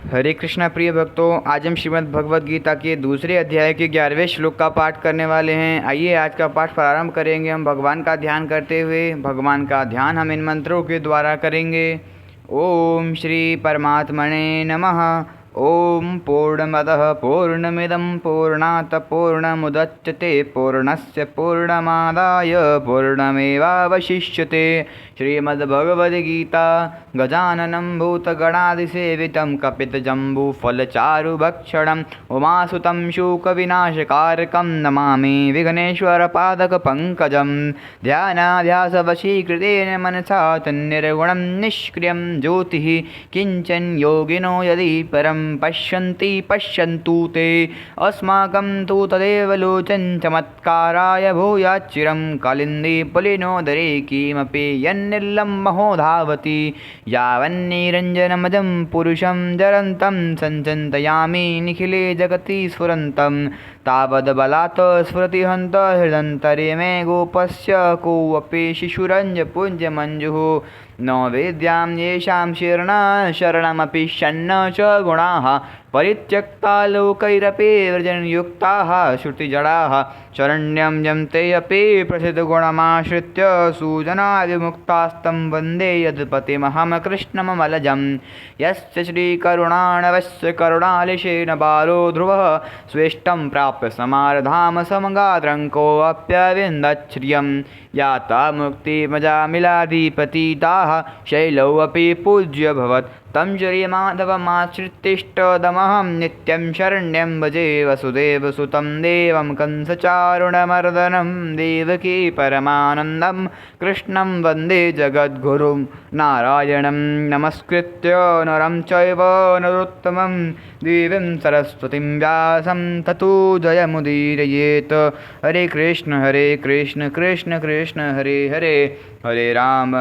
हरे कृष्णा प्रिय भक्तों, आज हम श्रीमद् भगवद गीता के दूसरे अध्याय के 11वें श्लोक का पाठ करने वाले हैं। आइए आज का पाठ प्रारंभ करेंगे हम भगवान का ध्यान करते हुए। भगवान का ध्यान हम इन मंत्रों के द्वारा करेंगे। ओम श्री परमात्मने नमः। ओम पूर्णमदः पूर्णमिदं पूर्णात् पूर्णमुदच्यते पूर्णस्य पूर्णमादाय पूर्णमेवावशिष्यते। श्रीमद्भगवद्गीता गजाननं भूतगणादिसेवितं कपितजम्बूफलचारुभक्षणम् उमासुतं शोकविनाशकारकं नमामि विघ्नेश्वरपादकपङ्कजं। ध्यानाध्यासवशीकृतेन मनसा तन्निर्गुणं निष्क्रियं ज्योतिः किञ्चन योगिनो यदि परं पश्यन्ति पश्यन्तु ते। अस्माकं तु तदेव लोचन चमत्काराय भूयाच्चिरं कालिन्दी पुलिनोदरे किमपि यन्निर्लं महोधावति। यावन्निरञ्जनमजं पुरुषं जरन्तं संचिन्तयामि निखिले जगति स्फुरन्तं। तावद्बलात् स्फुरति हन्त हृदन्तरे मे गोपस्य कोऽपि शिशुरञ्जपुञ्जमञ्जुः। न वेद्यां येषां शरणमपि शन्न च गुणाः परित्यक्ता लोकैरपि व्रजनयुक्ताः श्रुतिजडाः शरण्यं यन्ते अपि प्रसिद्धगुणमाश्रित्य सुजनाविमुक्तास्तं वन्दे यत्पतिमहं कृष्णममलजं। यस्य श्रीकरुणाणवस्य करुणालिशेन बालो ध्रुवः स्वेष्टं प्राप्य समारधाम समगात्रङ्कोऽप्यविन्दच्छ्रियं। याता मुक्तिमजामिलाधिपतिताः शैलौ अपि पूज्यभवत् तं श्रीमाधवमाश्रित्यष्टदमहं नित्यं शरण्यं भजे वसुदेवसुतं देवं कंसचारुणमर्दनं देवकी परमानन्दं कृष्णं वन्दे जगद्गुरुं। नारायणं नमस्कृत्य नरं चैव नरोत्तमं देवीं सरस्वतीं व्यासं ततो जयमुदीरयेत्। हरे कृष्ण कृष्ण कृष्ण हरे हरे, हरे राम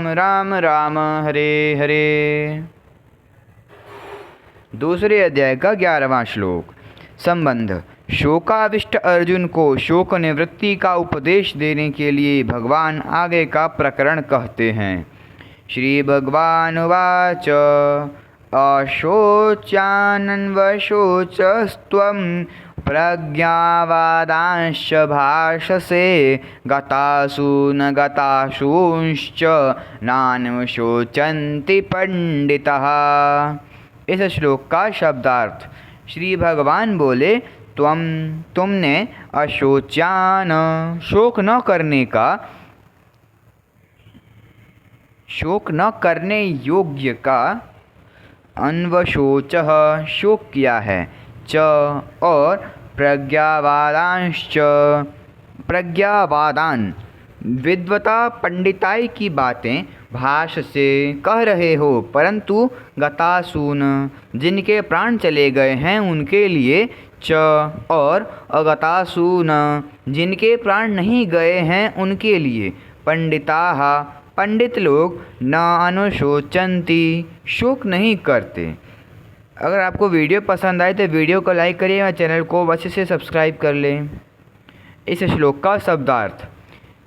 राम राम हरे हरे। दूसरे अध्याय का 11वां श्लोक। संबंध। शोकाविष्ट अर्जुन को शोक निवृत्ति का उपदेश देने के लिए भगवान आगे का प्रकरण कहते हैं। श्री भगवान उवाच अशोच्यानन्वशोचस्त्वं प्रज्ञावादांश्च भाषसे गतासु न गतासूंश्च नानुशोचन्ति पंडितः। इस श्लोक का शब्दार्थ। श्री भगवान बोले, तुमने अशोच्यान शोक न करने योग्य का, अन्वशोच शोक किया है, च और प्रज्ञावादांश्च प्रज्ञावादान विद्वता पंडिताई की बातें भाष से कह रहे हो, परंतु गतासून जिनके प्राण चले गए हैं उनके लिए, च और अगतासून जिनके प्राण नहीं गए हैं उनके लिए, पंडिताः पंडित लोग न अनुशोचन्ति शोक नहीं करते। अगर आपको वीडियो पसंद आए तो वीडियो को लाइक करिए और चैनल को अच्छे से सब्सक्राइब कर लें। इस श्लोक का शब्दार्थ।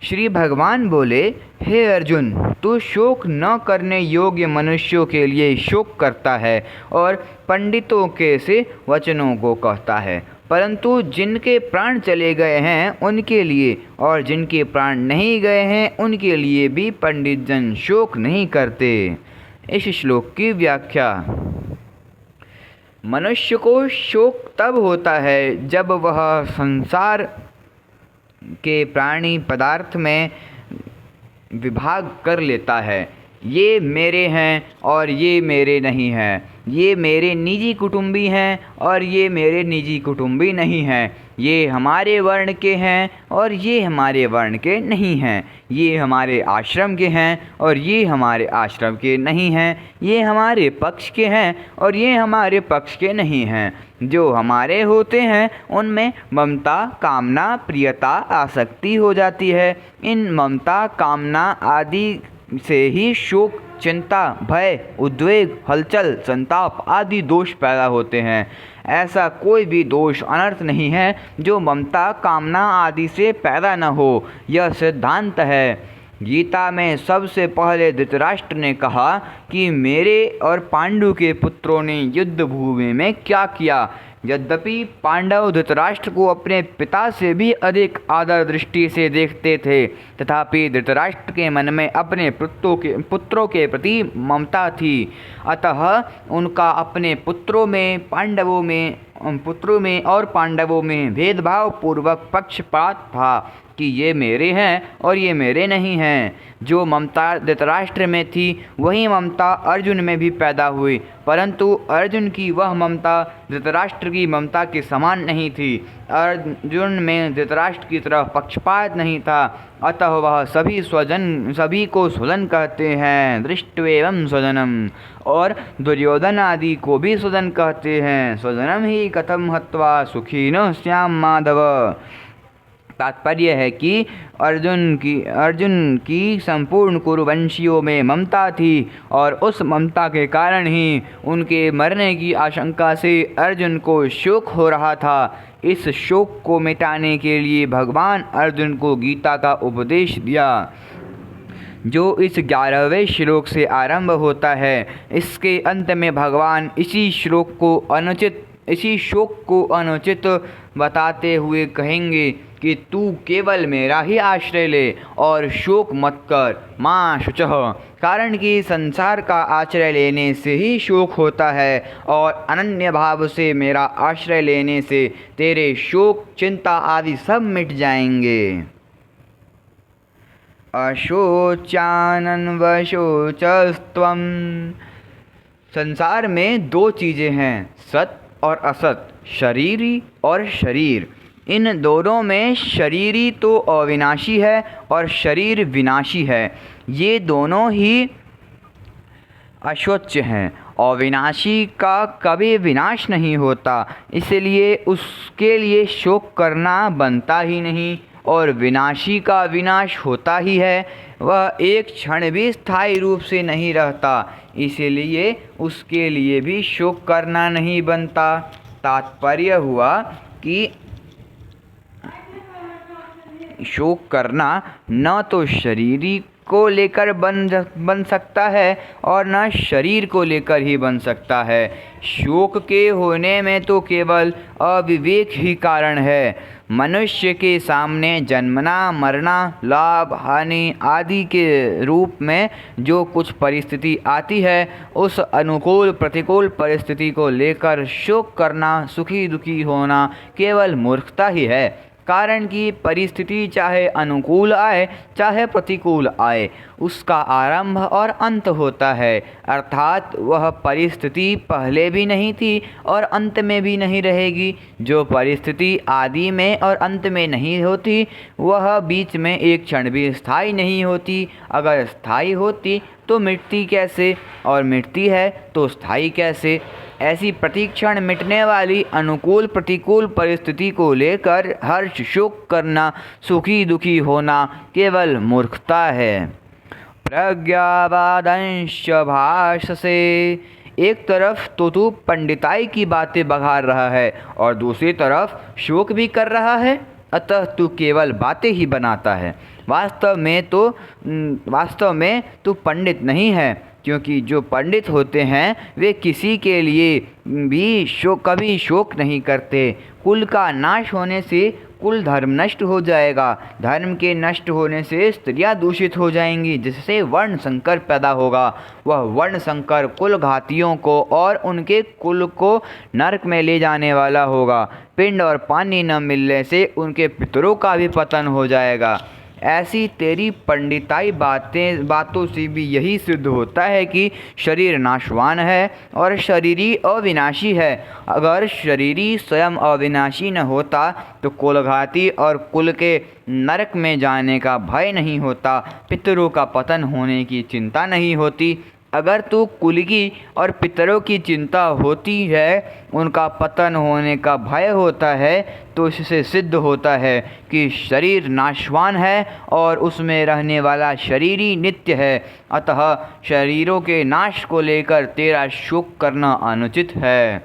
श्री भगवान बोले, हे अर्जुन, तू शोक न करने योग्य मनुष्यों के लिए शोक करता है और पंडितों के से वचनों को कहता है, परंतु जिनके प्राण चले गए हैं उनके लिए और जिनके प्राण नहीं गए हैं उनके लिए भी पंडित जन शोक नहीं करते। इस श्लोक की व्याख्या। मनुष्य को शोक तब होता है जब वह संसार के प्राणी पदार्थ में विभाग कर लेता है। ये मेरे हैं और ये मेरे नहीं हैं, ये मेरे निजी कुटुंबी हैं और ये मेरे निजी कुटुंबी नहीं हैं, ये हमारे वर्ण के हैं और ये हमारे वर्ण के नहीं हैं, ये हमारे आश्रम के हैं और ये हमारे आश्रम के नहीं हैं, ये हमारे पक्ष के हैं और ये हमारे पक्ष के नहीं हैं। जो हमारे होते हैं उनमें ममता, कामना, प्रियता, आसक्ति हो जाती है। इन ममता, कामना आदि से ही शोक, चिंता, भय, उद्वेग, हलचल, संताप आदि दोष पैदा होते हैं। ऐसा कोई भी दोष, अनर्थ नहीं है जो ममता, कामना आदि से पैदा न हो। यह सिद्धांत है। गीता में सबसे पहले धृतराष्ट्र ने कहा कि मेरे और पांडु के पुत्रों ने युद्ध भूमि में क्या किया। यद्यपि पांडव धृतराष्ट्र को अपने पिता से भी अधिक आदर दृष्टि से देखते थे, तथापि धृतराष्ट्र के मन में अपने पुत्रों के प्रति ममता थी। अतः उनका अपने पुत्रों में और पांडवों में भेदभाव पूर्वक पक्षपात था कि ये मेरे हैं और ये मेरे नहीं हैं। जो ममता धृतराष्ट्र में थी वही ममता अर्जुन में भी पैदा हुई, परंतु अर्जुन की वह ममता धृतराष्ट्र की ममता के समान नहीं थी। अर्जुन में धृतराष्ट्र की तरह पक्षपात नहीं था, अतः वह सभी को स्वजन कहते हैं, दृष्ट्वेवं स्वजनम, और दुर्योधन आदि को भी स्वजन कहते हैं। स्वजनम ही कथम हत्वा सुखिनः स्याम माधव। तात्पर्य है कि अर्जुन की संपूर्ण कुरुवंशियों में ममता थी और उस ममता के कारण ही उनके मरने की आशंका से अर्जुन को शोक हो रहा था। इस शोक को मिटाने के लिए भगवान अर्जुन को गीता का उपदेश दिया, जो इस 11वें श्लोक से आरंभ होता है। इसके अंत में भगवान इसी शोक को अनुचित बताते हुए कहेंगे कि तू केवल मेरा ही आश्रय ले और शोक मत कर, माँ शुचः, कारण कि संसार का आश्रय लेने से ही शोक होता है और अनन्य भाव से मेरा आश्रय लेने से तेरे शोक चिंता आदि सब मिट जाएंगे। अशोचानन्वशोचस्त्वं। संसार में दो चीज़ें हैं, सत और असत, शरीरी और शरीर। इन दोनों में शरीरी तो अविनाशी है और शरीर विनाशी है। ये दोनों ही अशोच्य हैं। अविनाशी का कभी विनाश नहीं होता, इसलिए उसके लिए शोक करना बनता ही नहीं, और विनाशी का विनाश होता ही है। वह एक क्षण भी स्थायी रूप से नहीं रहता, इसलिए उसके लिए भी शोक करना नहीं बनता। तात्पर्य हुआ कि शोक करना न तो शरीरी को लेकर बन सकता है और न शरीर को लेकर ही बन सकता है। शोक के होने में तो केवल अविवेक ही कारण है। मनुष्य के सामने जन्मना, मरना, लाभ, हानि आदि के रूप में जो कुछ परिस्थिति आती है, उस अनुकूल प्रतिकूल परिस्थिति को लेकर शोक करना, सुखी दुखी होना केवल मूर्खता ही है। कारण कि परिस्थिति चाहे अनुकूल आए चाहे प्रतिकूल आए, उसका आरंभ और अंत होता है, अर्थात वह परिस्थिति पहले भी नहीं थी और अंत में भी नहीं रहेगी। जो परिस्थिति आदि में और अंत में नहीं होती, वह बीच में एक क्षण भी स्थायी नहीं होती। अगर स्थायी होती तो मिटती कैसे, और मिटती है तो स्थायी कैसे। ऐसी प्रतिक्षण मिटने वाली अनुकूल प्रतिकूल परिस्थिति को लेकर हर्ष शोक करना, सुखी दुखी होना केवल मूर्खता है। प्रज्ञावादंश भाषसे। एक तरफ तो तू पंडिताई की बातें बघार रहा है और दूसरी तरफ शोक भी कर रहा है, अतः तू केवल बातें ही बनाता है। वास्तव में तू पंडित नहीं है, क्योंकि जो पंडित होते हैं वे किसी के लिए भी कभी शोक नहीं करते। कुल का नाश होने से कुल धर्म नष्ट हो जाएगा, धर्म के नष्ट होने से स्त्रियां दूषित हो जाएंगी, जिससे वर्ण संकर पैदा होगा। वह वर्ण संकर कुल घातियों को और उनके कुल को नरक में ले जाने वाला होगा। पिंड और पानी न मिलने से उनके पितरों का भी पतन हो जाएगा। ऐसी तेरी पंडिताई बातों से भी यही सिद्ध होता है कि शरीर नाशवान है और शरीरी अविनाशी है। अगर शरीरी स्वयं अविनाशी न होता तो कुलघाती और कुल के नरक में जाने का भय नहीं होता, पितरों का पतन होने की चिंता नहीं होती। अगर तो कुल की और पितरों की चिंता होती है, उनका पतन होने का भय होता है, तो इससे सिद्ध होता है कि शरीर नाशवान है और उसमें रहने वाला शरीरी नित्य है। अतः शरीरों के नाश को लेकर तेरा शोक करना अनुचित है।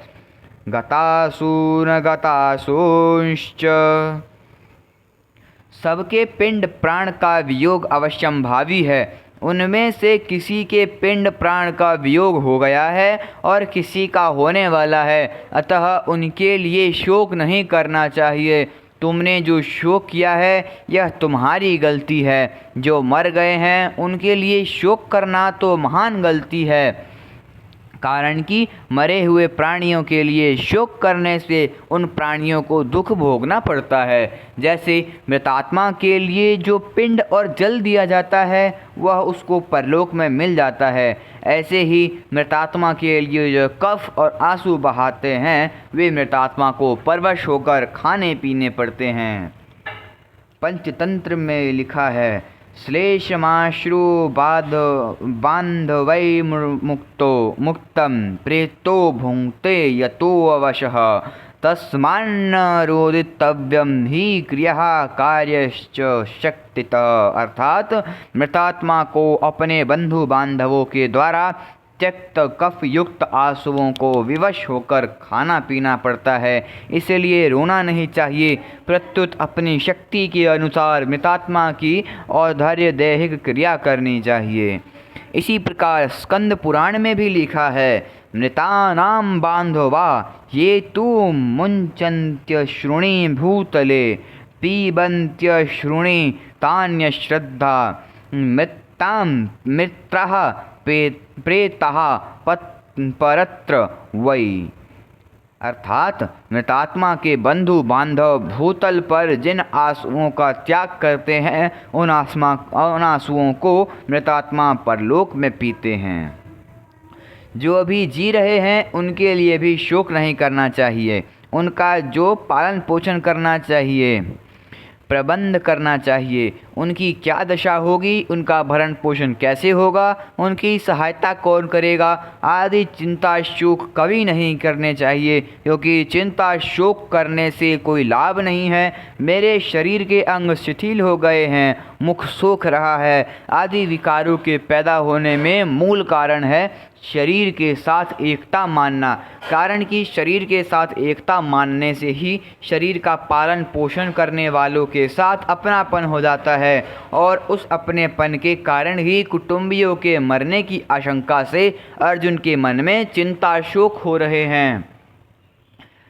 गतासून गतासूंश्च। सबके पिंड प्राण का वियोग अवश्यंभावी है। उनमें से किसी के पिंड प्राण का वियोग हो गया है और किसी का होने वाला है, अतः उनके लिए शोक नहीं करना चाहिए। तुमने जो शोक किया है यह तुम्हारी गलती है। जो मर गए हैं उनके लिए शोक करना तो महान गलती है, कारण कि मरे हुए प्राणियों के लिए शोक करने से उन प्राणियों को दुख भोगना पड़ता है। जैसे मृतात्मा के लिए जो पिंड और जल दिया जाता है वह उसको परलोक में मिल जाता है, ऐसे ही मृतात्मा के लिए जो कफ और आंसू बहाते हैं वे मृतात्मा को परवश होकर खाने पीने पड़ते हैं। पंचतंत्र में लिखा है, श्लेषमाश्रु बांधवै मुक्तं प्रेतो भुङ्क्ते यतो अवशः तस्मान्न रोदितव्यम ही क्रिया कार्यश्च शक्तितः। अर्थात मृतात्मा को अपने बंधु बांधवों के द्वारा त्यक्त कफ युक्त आंसुओं को विवश होकर खाना पीना पड़ता है, इसलिए रोना नहीं चाहिए, प्रत्युत अपनी शक्ति के अनुसार मृतात्मा की औदार्य दैहिक क्रिया करनी चाहिए। इसी प्रकार स्कंद पुराण में भी लिखा है, मृतानां बांधवा ये तु मुञ्चन्त्यश्रुणि भूतले पिबन्त्यश्रुणि तान्यश्रद्धा मृतां मित्रः प्रेतः परत्र वै। अर्थात मृतात्मा के बंधु बांधव भूतल पर जिन आंसुओं का त्याग करते हैं उन आंसुओं को मृतात्मा परलोक में पीते हैं। जो अभी जी रहे हैं उनके लिए भी शोक नहीं करना चाहिए, उनका जो पालन पोषण करना चाहिए, प्रबंध करना चाहिए, उनकी क्या दशा होगी, उनका भरण पोषण कैसे होगा, उनकी सहायता कौन करेगा आदि चिंता शोक कभी नहीं करने चाहिए, क्योंकि चिंता शोक करने से कोई लाभ नहीं है। मेरे शरीर के अंग शिथिल हो गए हैं, मुख सूख रहा है आदि विकारों के पैदा होने में मूल कारण है शरीर के साथ एकता मानना, कारण कि शरीर के साथ एकता मानने से ही शरीर का पालन पोषण करने वालों के साथ अपनापन हो जाता है और उस अपनेपन के कारण ही कुटुंबियों के मरने की आशंका से अर्जुन के मन में चिंता शोक हो रहे हैं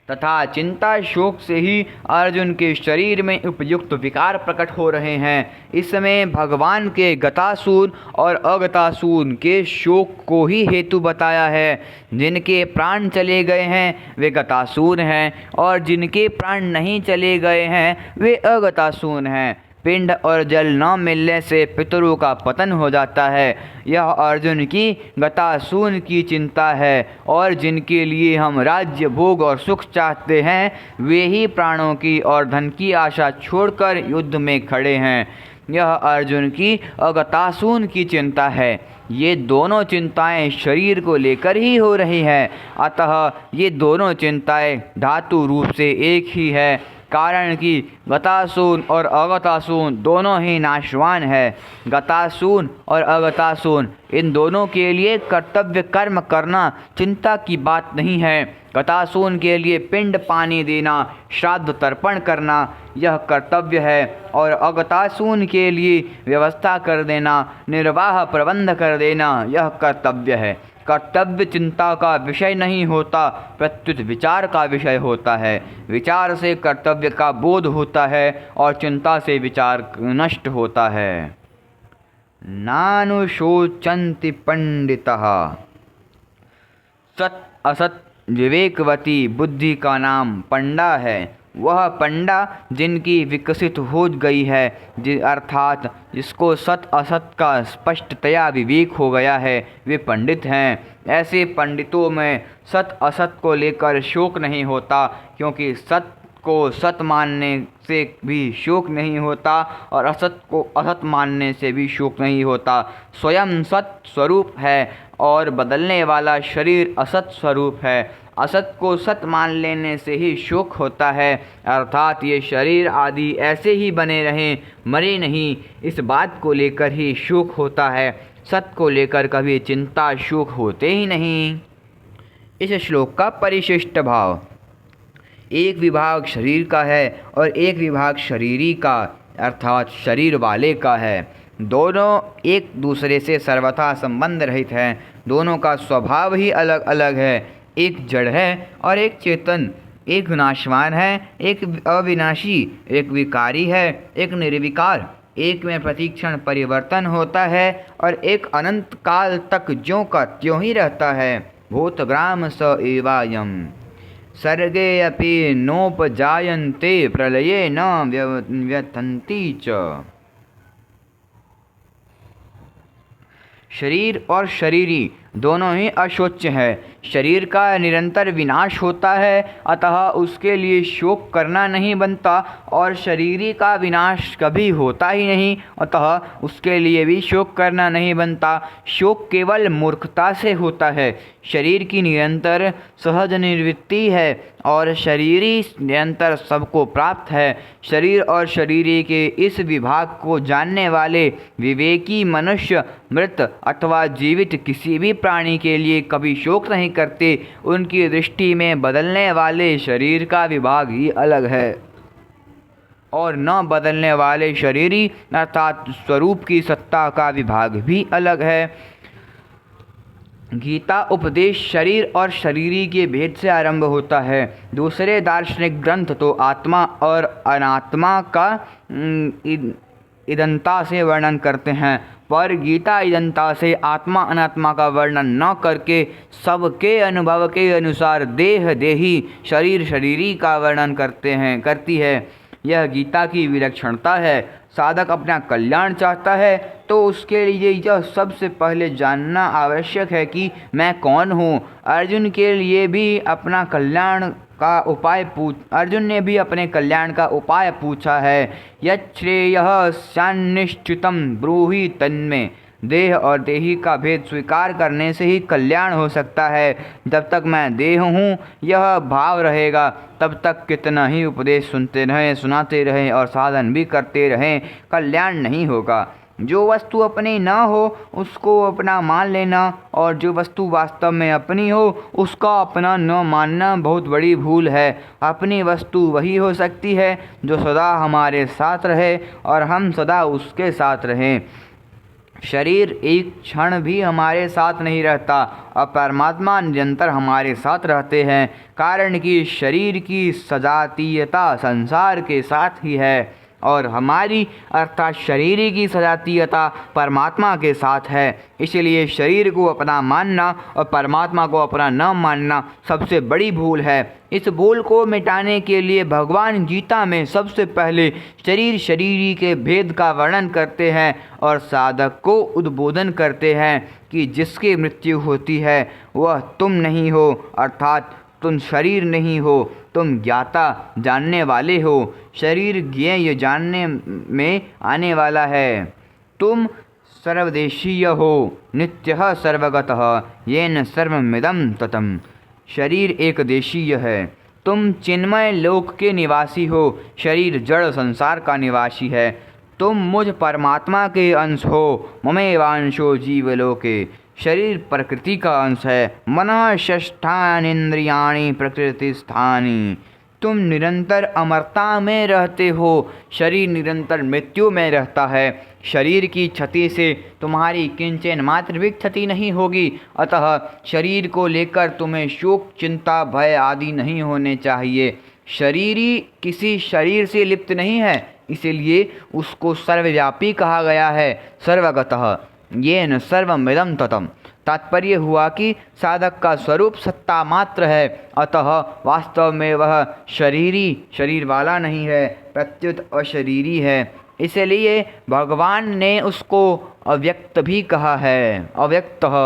तथा चिंता शोक से ही अर्जुन के शरीर में उपयुक्त विकार प्रकट हो रहे हैं। इसमें भगवान के गतासून और अगतासून के शोक को ही हेतु बताया है। जिनके प्राण चले गए हैं वे गतासून हैं और जिनके प्राण नहीं चले गए हैं वे अगतासून हैं। पिंड और जल न मिलने से पितरों का पतन हो जाता है, यह अर्जुन की गतासून की चिंता है। और जिनके लिए हम राज्य भोग और सुख चाहते हैं वे ही प्राणों की और धन की आशा छोड़कर युद्ध में खड़े हैं, यह अर्जुन की अगतासून की चिंता है। ये दोनों चिंताएं शरीर को लेकर ही हो रही हैं, अतः ये दोनों चिंताएं धातु रूप से एक ही है, कारण कि गतासून और अगतासून दोनों ही नाशवान है। गतासून और अगतासून इन दोनों के लिए कर्तव्य कर्म करना चिंता की बात नहीं है। गतासून के लिए पिंड पानी देना, श्राद्ध तर्पण करना यह कर्तव्य है और अगतासून के लिए व्यवस्था कर देना, निर्वाह प्रबंध कर देना यह कर्तव्य है। कर्तव्य चिंता का विषय नहीं होता, प्रत्युत विचार का विषय होता है। विचार से कर्तव्य का बोध होता है और चिंता से विचार नष्ट होता है। नानुशोचन्ति पंडितः सत असत विवेकवती बुद्धि का नाम पंडा है। वह पंडा जिनकी विकसित हो गई है, अर्थात जिसको सत असत का स्पष्टतया विवेक हो गया है, वे पंडित हैं। ऐसे पंडितों में सत असत को लेकर शोक नहीं होता, क्योंकि सत को सत मानने से भी शोक नहीं होता और असत को असत मानने से भी शोक नहीं होता। स्वयं सत स्वरूप है और बदलने वाला शरीर असत स्वरूप है। असत को सत मान लेने से ही शोक होता है, अर्थात ये शरीर आदि ऐसे ही बने रहें, मरे नहीं, इस बात को लेकर ही शोक होता है। सत को लेकर कभी चिंता शोक होते ही नहीं। इस श्लोक का परिशिष्ट भाव, एक विभाग शरीर का है और एक विभाग शरीरी का, अर्थात शरीर वाले का है। दोनों एक दूसरे से सर्वथा संबंध रहित हैं। दोनों का स्वभाव ही अलग अलग है। एक जड़ है और एक चेतन, एक नाशवान है, एक अविनाशी, एक विकारी है, एक निर्विकार। एक में प्रतिक्षण परिवर्तन होता है और एक अनंत काल तक ज्यों का त्यों ही रहता है। भूतग्राम स एवायम् सर्गे अपि नोपजायन्ते प्रलये न व्यथन्ति च। शरीर और शरीरी दोनों ही अशोच्य है। शरीर का निरंतर विनाश होता है, अतः उसके लिए शोक करना नहीं बनता, और शरीरी का विनाश कभी होता ही नहीं, अतः उसके लिए भी शोक करना नहीं बनता। शोक केवल मूर्खता से होता है। शरीर की निरंतर सहज निवृत्ति है और शरीरी निरंतर सबको प्राप्त है। शरीर और शरीरी के इस विभाग को जानने वाले विवेकी मनुष्य मृत अथवा जीवित किसी भी प्राणी के लिए कभी शोक नहीं करते। उनकी दृष्टि में बदलने वाले शरीर का विभाग ही अलग है और न बदलने वाले शरीरी अर्थात स्वरूप की सत्ता का विभाग भी अलग है। गीता उपदेश शरीर और शरीरी के भेद से आरंभ होता है। दूसरे दार्शनिक ग्रंथ तो आत्मा और अनात्मा का इदंता से वर्णन करते हैं, पर गीता इदंता से आत्मा अनात्मा का वर्णन न करके सबके अनुभव के अनुसार देह देही शरीर शरीरी का वर्णन करती है। यह गीता की विलक्षणता है। साधक अपना कल्याण चाहता है तो उसके लिए यह सबसे पहले जानना आवश्यक है कि मैं कौन हूँ। अर्जुन ने भी अपने कल्याण का उपाय पूछा है। यच्छ्रेयः स्यान्निश्चितं ब्रूहि तन्मे। देह और देही का भेद स्वीकार करने से ही कल्याण हो सकता है। जब तक मैं देह हूँ यह भाव रहेगा, तब तक कितना ही उपदेश सुनते रहें, सुनाते रहें और साधन भी करते रहें, कल्याण नहीं होगा। जो वस्तु अपनी न हो उसको अपना मान लेना और जो वस्तु वास्तव में अपनी हो उसका अपना न मानना बहुत बड़ी भूल है। अपनी वस्तु वही हो सकती है जो सदा हमारे साथ रहे और हम सदा उसके साथ रहें। शरीर एक क्षण भी हमारे साथ नहीं रहता और परमात्मा निरंतर हमारे साथ रहते हैं, कारण कि शरीर की सजातीयता संसार के साथ ही है और हमारी अर्थात शरीर की सजातीयता परमात्मा के साथ है। इसलिए शरीर को अपना मानना और परमात्मा को अपना न मानना सबसे बड़ी भूल है। इस भूल को मिटाने के लिए भगवान गीता में सबसे पहले शरीर शरीरी के भेद का वर्णन करते हैं और साधक को उद्बोधन करते हैं कि जिसकी मृत्यु होती है वह तुम नहीं हो, अर्थात तुम शरीर नहीं हो, तुम ज्ञाता जानने वाले हो। शरीर ज्ञेय जानने में आने वाला है। तुम सर्वदेशीय हो, नित्यः सर्वगतः येन सर्वमिदं ततम्। शरीर एक देशीय है। तुम चिन्मय लोक के निवासी हो, शरीर जड़ संसार का निवासी है। तुम मुझ परमात्मा के अंश हो, ममेवांशो जीवलोके। शरीर प्रकृति का अंश है। मनः षष्ठानीन्द्रियाणि प्रकृतिस्थानि। तुम निरंतर अमरता में रहते हो, शरीर निरंतर मृत्यु में रहता है। शरीर की क्षति से तुम्हारी किंचन मात्र भी क्षति नहीं होगी, अतः शरीर को लेकर तुम्हें शोक चिंता भय आदि नहीं होने चाहिए। शरीरी किसी शरीर से लिप्त नहीं है, इसीलिए उसको सर्वव्यापी कहा गया है। सर्वगतः येन सर्वमिदं ततम्। तात्पर्य हुआ कि साधक का स्वरूप सत्ता मात्र है, अतः वास्तव में वह शरीर वाला नहीं है, प्रत्युत अशरीरी है। इसलिए भगवान ने उसको अव्यक्त भी कहा है। अव्यक्तः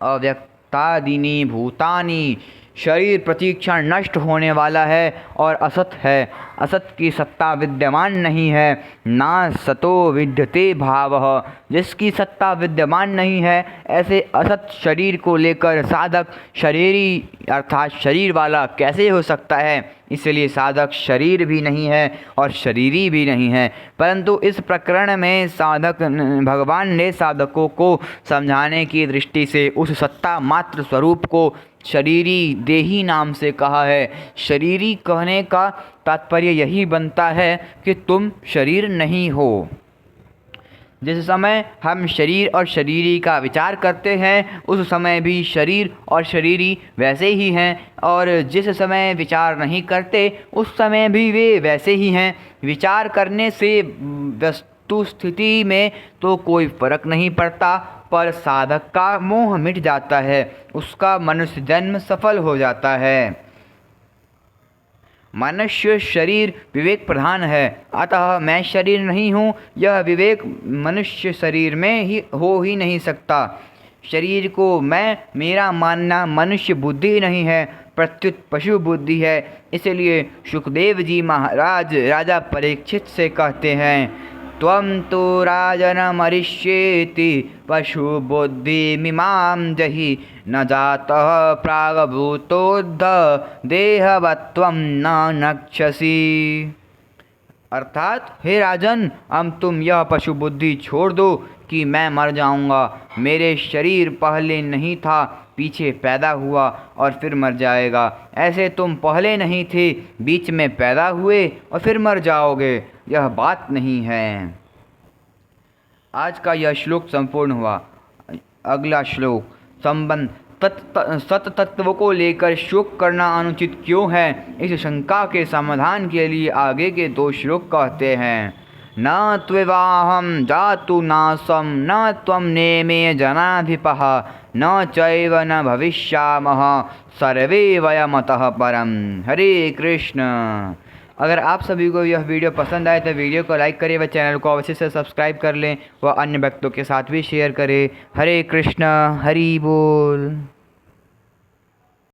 अव्यक्तादीनि भूतानि। शरीर प्रतिक्षण नष्ट होने वाला है और असत है। असत की सत्ता विद्यमान नहीं है। ना सतो विद्यते भावः। जिसकी सत्ता विद्यमान नहीं है, ऐसे असत शरीर को लेकर साधक शरीरी अर्थात शरीर वाला कैसे हो सकता है। इसलिए साधक शरीर भी नहीं है और शरीरी भी नहीं है। परंतु इस प्रकरण में भगवान ने साधकों को समझाने की दृष्टि से उस सत्ता मात्र स्वरूप को शरीरी देही नाम से कहा है। शरीरी कहने का तात्पर्य यही बनता है कि तुम शरीर नहीं हो। जिस समय हम शरीर और शरीरी का विचार करते हैं उस समय भी शरीर और शरीरी वैसे ही हैं, और जिस समय विचार नहीं करते उस समय भी वे वैसे ही हैं। विचार करने से वस्तु स्थिति में तो कोई फर्क नहीं पड़ता, पर साधक का मोह मिट जाता है, उसका मनुष्य जन्म सफल हो जाता है। मनुष्य शरीर विवेक प्रधान है, अतः मैं शरीर नहीं हूँ यह विवेक मनुष्य शरीर में ही हो ही नहीं सकता। शरीर को मैं मेरा मानना मनुष्य बुद्धि नहीं है, प्रत्युत पशु बुद्धि है। इसलिए सुखदेव जी महाराज राजा परीक्षित से कहते हैं, त्वं तो राजन मरिष्येति पशु बुद्धिमिमां जहि न जातः प्रागभूतोद्ध देहवत्वं न नक्ष्यसि। अर्थात हे राजन, अब तुम यह पशु बुद्धि छोड़ दो कि मैं मर जाऊंगा। मेरे शरीर पहले नहीं था, पीछे पैदा हुआ और फिर मर जाएगा। ऐसे तुम पहले नहीं थे, बीच में पैदा हुए और फिर मर जाओगे। यह बात नहीं है। आज का यह श्लोक संपूर्ण हुआ। अगला श्लोक, संबंध सत तत्व को लेकर शोक करना अनुचित क्यों है, इस शंका के समाधान के लिए आगे के 2 श्लोक कहते हैं। न त्विवाहं जातु नासं न त्वं नेमे जनाधिपः न चैव न भविष्यामः सर्वे वयमतः परम। हरे कृष्ण। अगर आप सभी को यह वीडियो पसंद आए तो वीडियो को लाइक करें व चैनल को अवश्य से सब्सक्राइब कर लें व अन्य व्यक्तियों के साथ भी शेयर करें। हरे कृष्ण। हरि बोल।